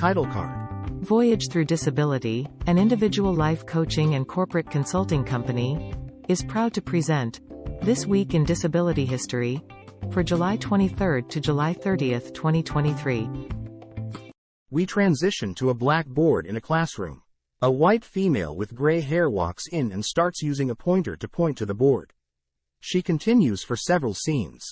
title card. Voyage Through Disability, an individual life coaching and corporate consulting company, is proud to present This Week in Disability History for July 23 to July 30, 2023. We transition to a black board in a classroom. A white female with gray hair walks in and starts using a pointer to point to the board. She continues for several scenes.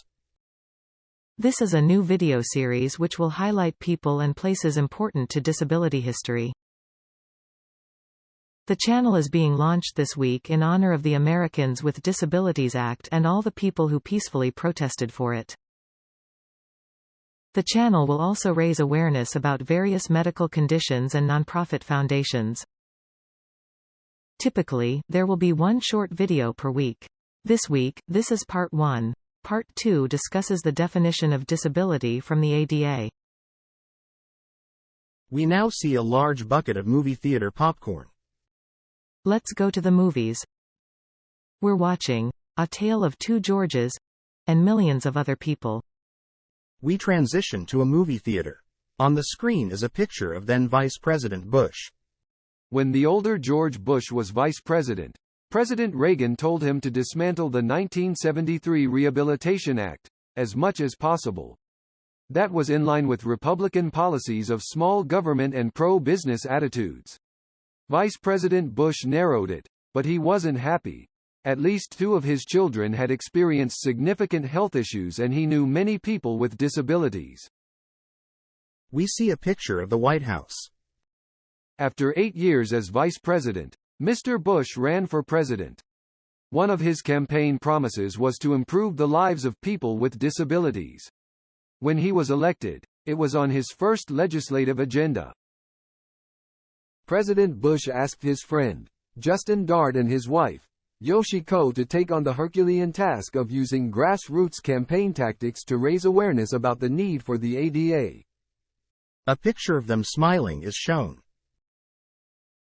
This is a new video series which will highlight people and places important to disability history. The channel is being launched this week in honor of the Americans with Disabilities Act and all the people who peacefully protested for it. The channel will also raise awareness about various medical conditions and nonprofit foundations. Typically, there will be one short video per week. This week, this is Part 1. Part 2 discusses the definition of disability from the ADA. We now see a large bucket of movie theater popcorn. Let's go to the movies. We're watching A Tale of Two Georges and millions of other people. We transition to a movie theater. On the screen is a picture of then Vice President Bush. When the older George Bush was vice president, President Reagan told him to dismantle the 1973 Rehabilitation Act, as much as possible. That was in line with Republican policies of small government and pro-business attitudes. Vice President Bush narrowed it, but he wasn't happy. At least two of his children had experienced significant health issues and he knew many people with disabilities. We see a picture of the White House. After 8 years as vice president, Mr. Bush ran for president. One of his campaign promises was to improve the lives of people with disabilities. When he was elected, it was on his first legislative agenda. President Bush asked his friend, Justin Dart, and his wife, Yoshiko, to take on the Herculean task of using grassroots campaign tactics to raise awareness about the need for the ADA. A picture of them smiling is shown.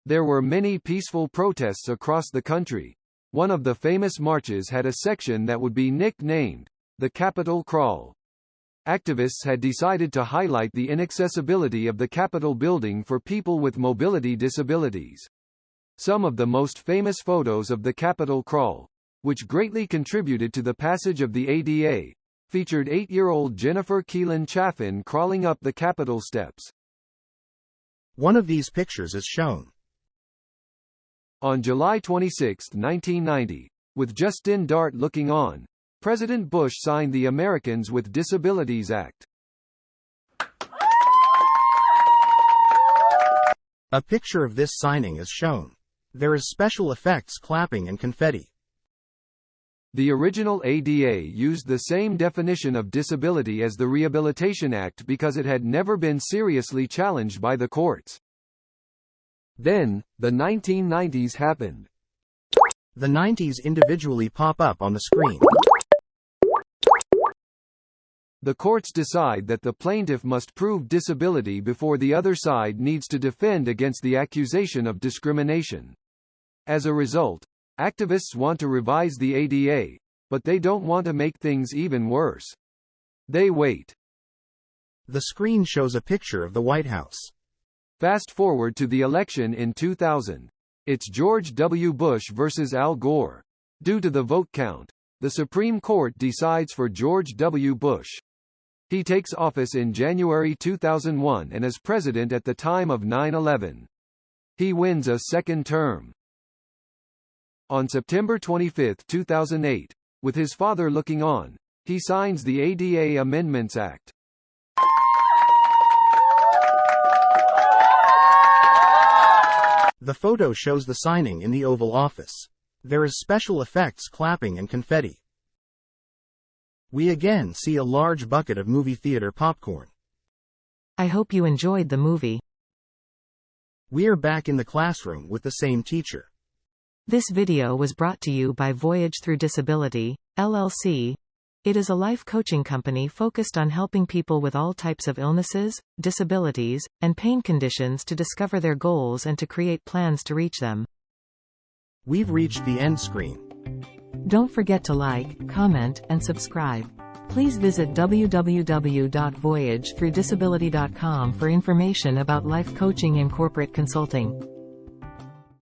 There were many peaceful protests across the country. One of the famous marches had a section that would be nicknamed the Capitol Crawl. Activists had decided to highlight the inaccessibility of the Capitol building for people with mobility disabilities. Some of the most famous photos of the Capitol Crawl, which greatly contributed to the passage of the ADA, featured 8-year-old Jennifer Keelan Chaffin crawling up the Capitol steps. One of these pictures is shown. On July 26, 1990, with Justin Dart looking on, President Bush signed the Americans with Disabilities Act. A picture of this signing is shown. There is special effects, clapping and confetti. The original ADA used the same definition of disability as the Rehabilitation Act because it had never been seriously challenged by the courts. Then, the 1990s happened. The 90s individually pop up on the screen. The courts decide that the plaintiff must prove disability before the other side needs to defend against the accusation of discrimination. As a result, activists want to revise the ADA, but they don't want to make things even worse. They wait. The screen shows a picture of the White House. Fast forward to the election in 2000. It's George W. Bush versus Al Gore. Due to the vote count, the Supreme Court decides for George W. Bush. He takes office in January 2001 and is president at the time of 9/11. He wins a second term. On September 25, 2008, with his father looking on, he signs the ADA Amendments Act. The photo shows the signing in the Oval Office. There is special effects, clapping and confetti. We again see a large bucket of movie theater popcorn. I hope you enjoyed the movie. We are back in the classroom with the same teacher. This video was brought to you by Voyage Through Disability, LLC. It is a life coaching company focused on helping people with all types of illnesses, disabilities, and pain conditions to discover their goals and to create plans to reach them. We've reached the end screen. Don't forget to like, comment, and subscribe. Please visit www.voyagethroughdisability.com for information about life coaching and corporate consulting.